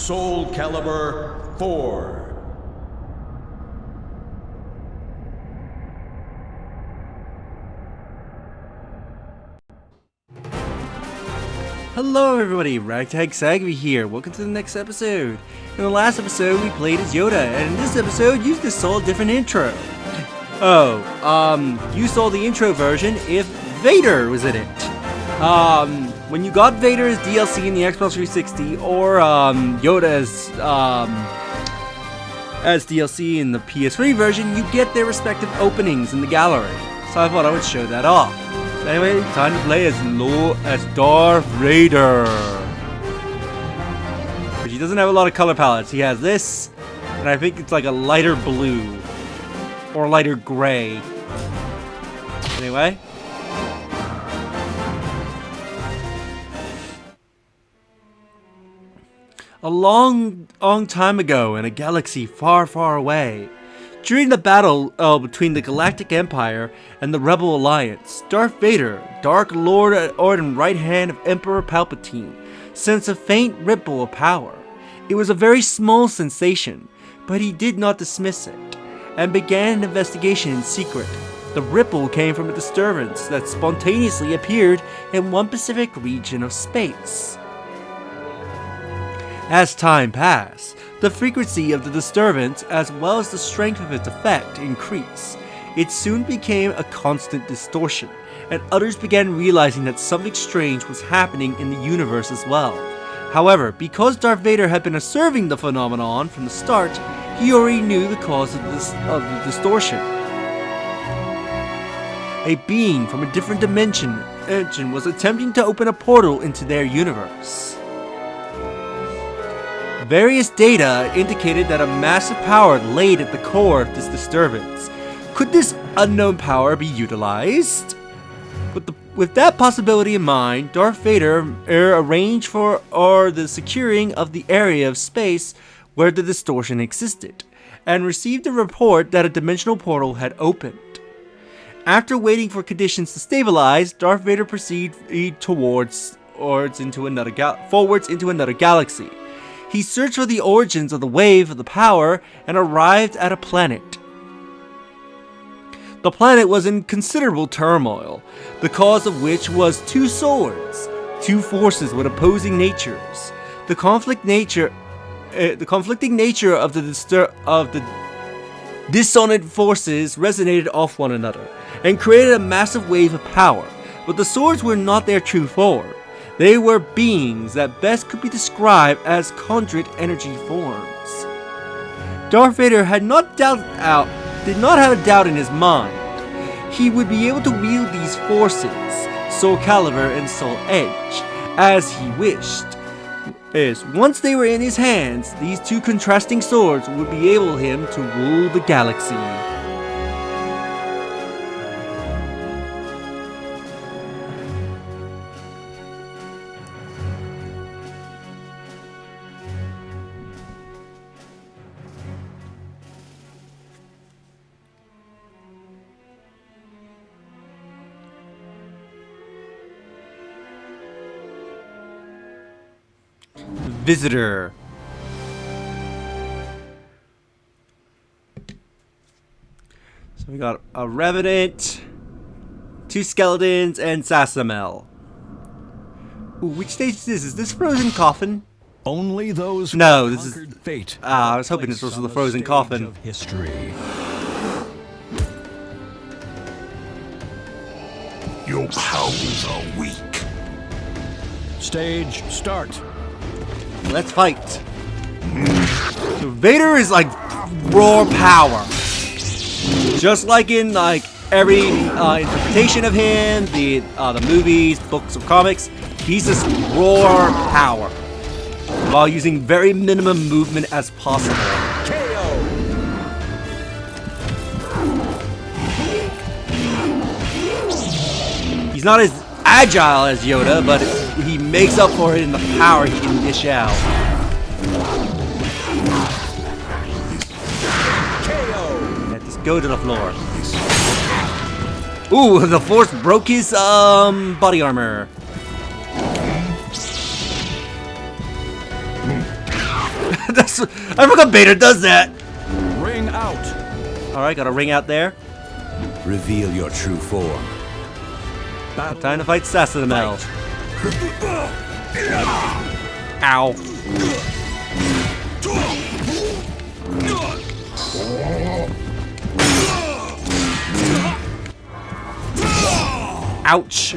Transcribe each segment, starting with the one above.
Soulcalibur 4. Hello everybody, Ragtag Sagvi here. Welcome to the next episode. In the last episode we played as Yoda, and in this episode you just saw a different intro. You saw the intro version if Vader was in it. When you got Vader as DLC in the Xbox 360 or Yoda as DLC in the PS3 version, you get their respective openings in the gallery. So I thought I would show that off. Anyway, time to play as Darth Vader. But he doesn't have a lot of color palettes. He has this, and I think it's like a lighter blue or lighter gray. Anyway. A long time ago in a galaxy far, far away, during the battle between the Galactic Empire and the Rebel Alliance, Darth Vader, Dark Lord and right hand of Emperor Palpatine, sensed a faint ripple of power. It was a very small sensation, but he did not dismiss it, and began an investigation in secret. The ripple came from a disturbance that spontaneously appeared in one specific region of space. As time passed, the frequency of the disturbance as well as the strength of its effect increased. It soon became a constant distortion, and others began realizing that something strange was happening in the universe as well. However, because Darth Vader had been observing the phenomenon from the start, he already knew the cause of the distortion. A being from a different dimension was attempting to open a portal into their universe. Various data indicated that a massive power laid at the core of this disturbance. Could this unknown power be utilized? With that possibility in mind, Darth Vader arranged for the securing of the area of space where the distortion existed, and received a report that a dimensional portal had opened. After waiting for conditions to stabilize, Darth Vader proceeded forwards into another galaxy. He searched for the origins of the wave of the power and arrived at a planet. The planet was in considerable turmoil, the cause of which was two swords, two forces with opposing natures. The conflicting nature of the dissonant forces resonated off one another and created a massive wave of power, but the swords were not their true form. They were beings that best could be described as conduit energy forms. Darth Vader did not have a doubt in his mind. He would be able to wield these forces, Soulcalibur and Soul Edge, as he wished. Once they were in his hands, these two contrasting swords would be able him to rule the galaxy. Visitor. So we got a Revenant, two skeletons, and Sassamel. Ooh, which stage is this? Is this Frozen Coffin? Only those no, this is fate. I was hoping this was the Frozen Coffin. Of history. Your powers are weak. Stage start. Let's fight. So Vader is like raw power, just like in every interpretation of him, the movies, books, or comics. He's just raw power, while using very minimum movement as possible. He's not as agile as Yoda, but he makes up for it in the power he can dish out. Yeah, just go to the floor. Ooh, the Force broke his body armor. I forgot Vader does that. Ring out. Alright, got a ring out there. Reveal your true form. Battle. Time to fight Sassanamel. Ow. Ouch.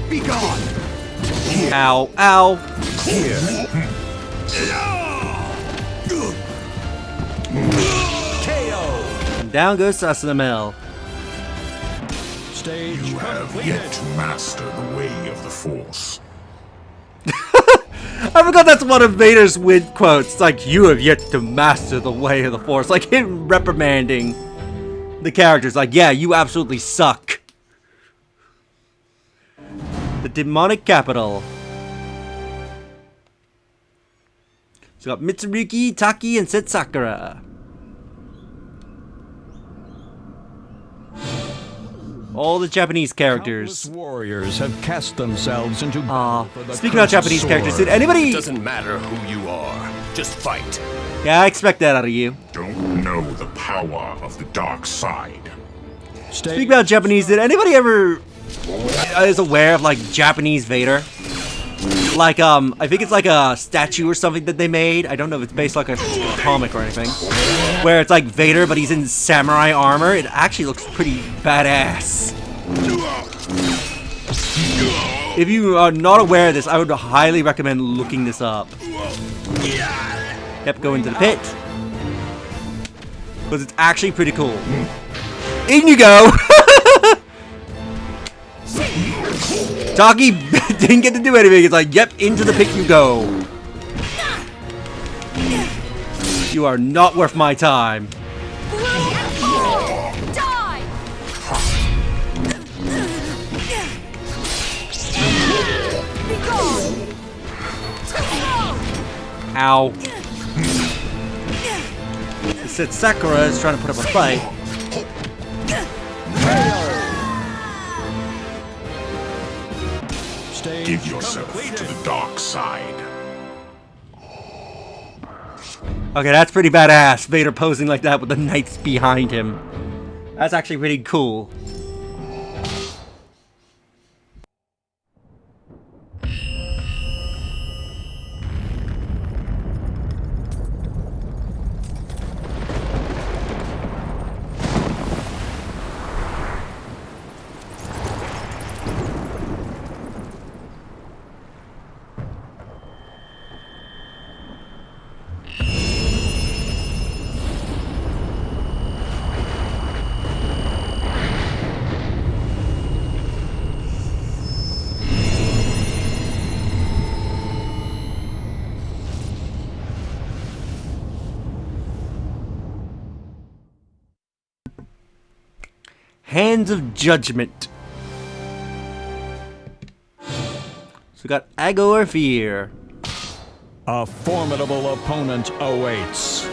Be gone. Ow. Ow. KO. And down goes Sassanamel. Stage You have completed. yet to master the way of the Force. I forgot that's one of Vader's win quotes. It's like, you have yet to master the way of the Force. Like him reprimanding the characters. Like, yeah, you absolutely suck. The demonic capital. So we got Mitsurugi, Taki, and Set Sakura. All the Japanese characters. Countless warriors have cast themselves into battle for the Speaking about cursed Japanese characters, did sword. anybody... Doesn't matter who you are, just fight. Yeah, I expect that out of you. Don't know the power of the dark side. Stage Speaking about Japanese, did anybody ever is aware of like Japanese Vader? Like I think it's like a statue or something that they made. I don't know if it's based like a comic or anything. Where it's like Vader, but he's in samurai armor. It actually looks pretty badass. If you are not aware of this, I would highly recommend looking this up. Yep, go into the pit. Because it's actually pretty cool. In you go! Taki didn't get to do anything. It's like, yep, into the pit you go. You are not worth my time. Die! Be gone! Ow. It said Sakura is trying to put up a fight. Stage Give yourself completed. to the dark side. Okay, that's pretty badass. Vader posing like that with the knights behind him. That's actually pretty cool. Hands of Judgment. So we got Agor Fear. A formidable opponent awaits.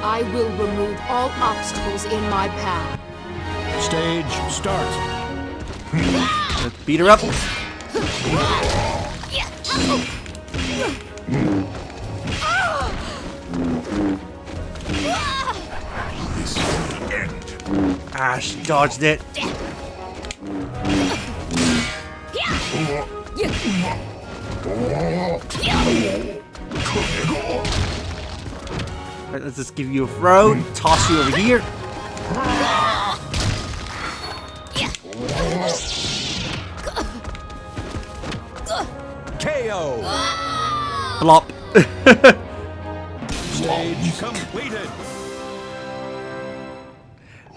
I will remove all obstacles in my path. Stage start. Let's beat her up. This is the end. Ash dodged it. Alright, let's just give you a throw. Toss you over here. KO. Flop. Stage completed.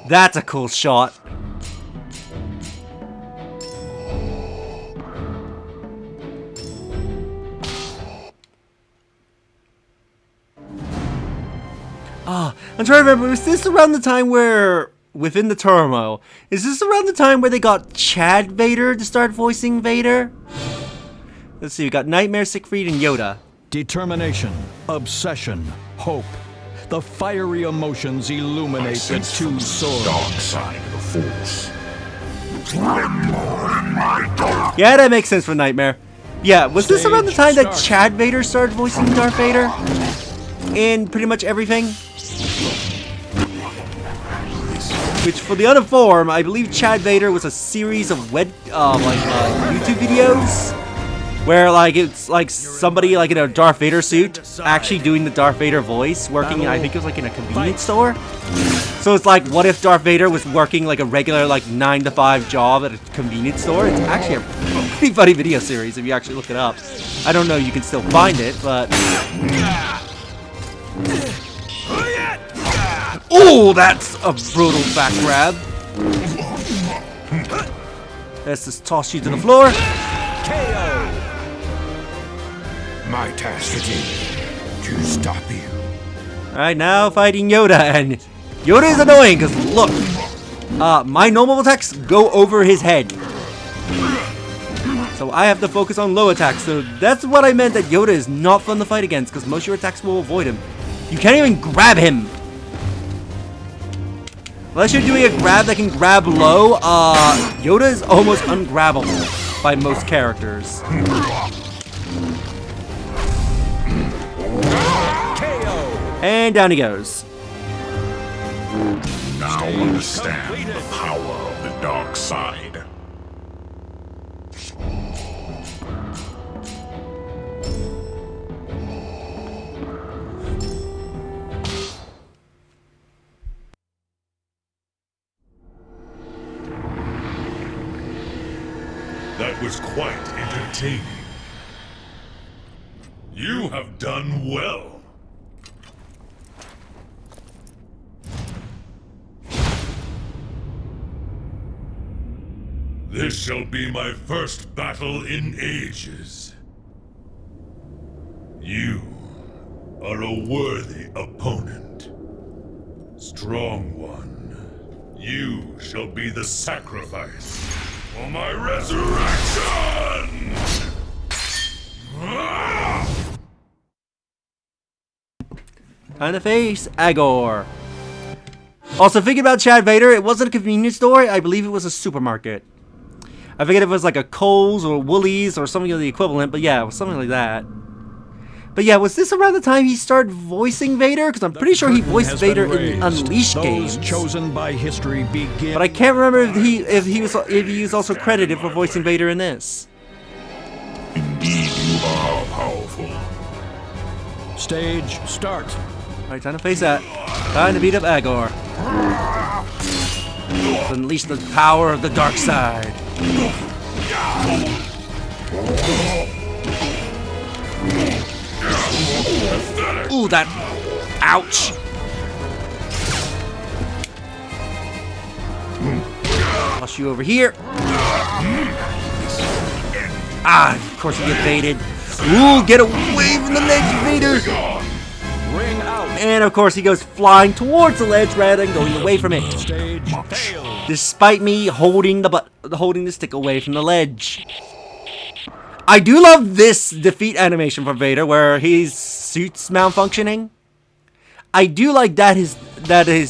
That's a cool shot. I'm trying to remember, was this around the time where, within the turmoil, is this around the time where they got Chad Vader to start voicing Vader? Let's see, we got Nightmare, Siegfried, and Yoda. determination, obsession, hope. The fiery emotions illuminate the two swords. Dark side of the Force. Yeah, that makes sense for Nightmare. Yeah, was this around the time that Chad Vader started voicing Darth Vader? In pretty much everything? Which, for the uninformed, I believe Chad Vader was a series of YouTube videos where, like, it's like somebody like in a Darth Vader suit actually doing the Darth Vader voice, working, I think it was like in a convenience store. So it's like, what if Darth Vader was working like a regular, like 9-to-5 job at a convenience store? It's actually a pretty funny video series if you actually look it up. I don't know, you can still find it, but. Oh, that's a brutal back grab. Let's just toss you to the floor. KO. My task again to stop you. Alright, now fighting Yoda, and Yoda is annoying because look, my normal attacks go over his head. So I have to focus on low attacks. So that's what I meant that Yoda is not fun to fight against because most of your attacks will avoid him. You can't even grab him. Unless you're doing a grab that can grab low, Yoda is almost ungrabbable by most characters. And down he goes. Now understand the power of the dark side. That was quite entertaining. You have done well. This shall be my first battle in ages. You are a worthy opponent. Strong one. You shall be the sacrifice for my resurrection! Time to face Algol. Also, thinking about Chad Vader, it wasn't a convenience store. I believe it was a supermarket. I forget if it was like a Kohl's or Woolies or something of the equivalent, but yeah, it was something like that. But yeah, was this around the time he started voicing Vader? Because I'm pretty sure he voiced Vader in the Unleashed games. Chosen by history begin. But I can't remember if he was also credited for voicing Vader in this. Indeed, you are powerful. Stage start. Alright, time to face that. Time to beat up Algol. To unleash the power of the dark side. Ooh, that. Ouch. Toss you over here. Ah, of course you get baited. Ooh, get away from the ledge, Vader. Ring out. And of course he goes flying towards the ledge rather than going away from it. Stage failed. Despite me holding the stick away from the ledge. I do love this defeat animation for Vader where his suit's malfunctioning. I do like that his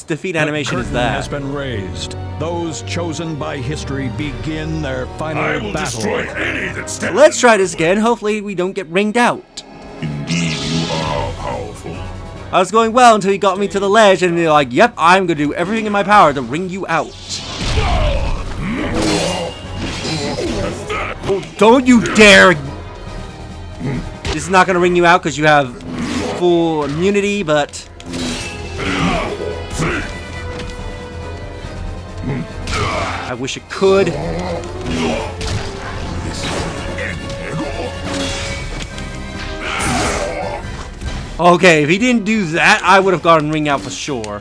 defeat animation is that. Has been raised. Those chosen by history begin their final I will battle. destroy any that steps. Let's try this again. Hopefully we don't get ringed out. Indeed, you are powerful. I was going well until he got me to the ledge and they're like, yep, I'm gonna do everything in my power to ring you out. Oh, don't you dare! This is not gonna ring you out because you have full immunity, but I wish it could. Okay, if he didn't do that, I would have gotten ring out for sure.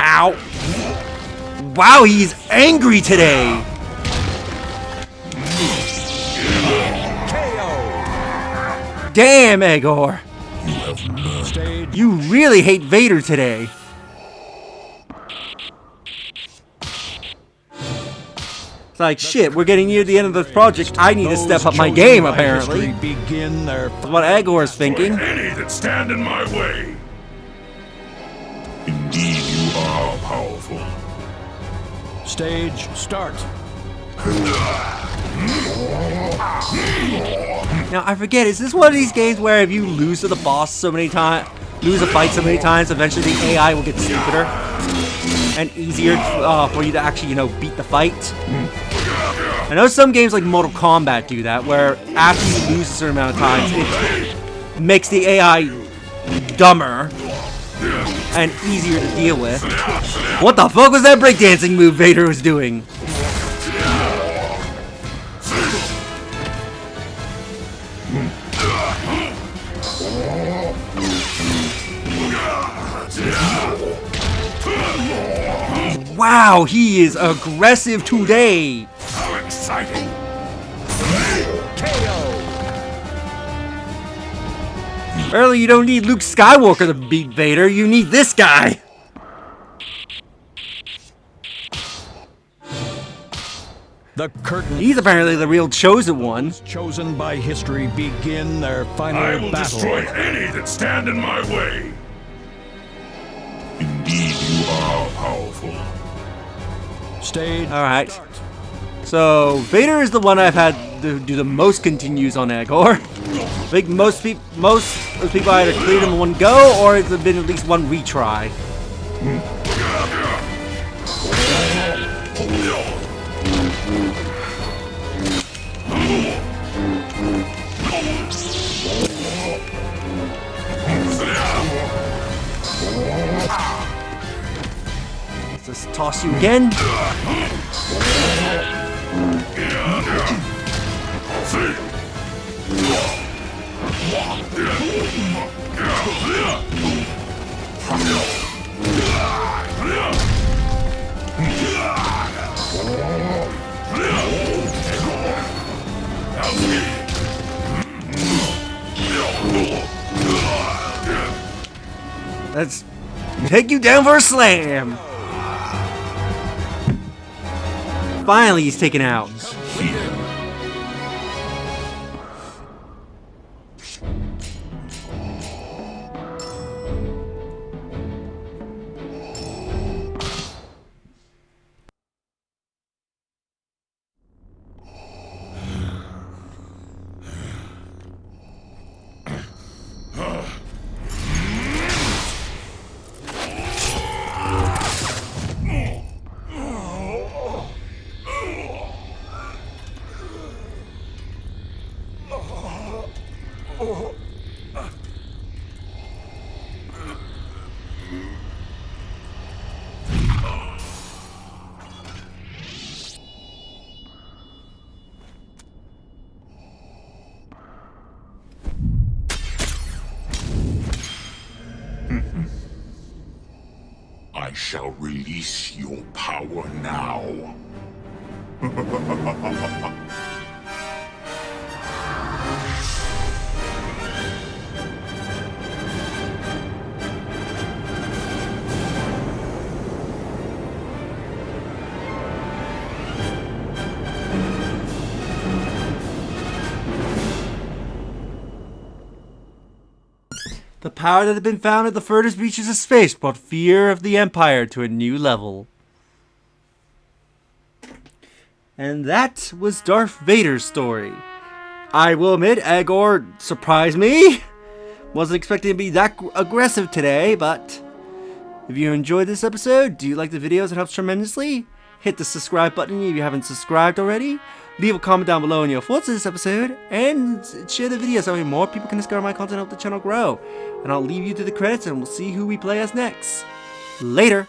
Ow. Wow, he's angry today. Damn, Algol. You really hate Vader today. It's like, shit, we're getting near the end of this project. I need to Those step up my chosen game, by apparently. history begin their That's what Agor's thinking. Any that stand in my way. Indeed, you are powerful. stage start. Now, I forget, is this one of these games where if you lose to the boss so many times, lose a fight so many times, eventually the AI will get stupider and easier for you to actually, you know, beat the fight? I know some games like Mortal Kombat do that, where after you lose a certain amount of times, it makes the AI dumber and easier to deal with. What the fuck was that breakdancing move Vader was doing? Wow, he is aggressive today. How exciting! Earlier, you don't need Luke Skywalker to beat Vader, you need this guy. The curtain He's apparently the real chosen one. chosen by history begin their final I will battle. destroy any that stand in my way. Indeed, you are powerful. Stage Alright. start. So, Vader is the one I've had to do the most continues on Agor. I think most people either cleared him in one go, or it's been at least one retry. Let's just toss you again. Let's take you down for a slam. Finally, he's taken out. I shall release your power now. The power that had been found at the furthest reaches of space brought fear of the Empire to a new level. And that was Darth Vader's story. I will admit, Agor surprised me. Wasn't expecting to be that aggressive today, but if you enjoyed this episode, do you like the videos? It helps tremendously. Hit the subscribe button if you haven't subscribed already. Leave a comment down below on your thoughts on this episode, and share the video so more people can discover my content and help the channel grow. And I'll leave you to the credits, and we'll see who we play as next. Later!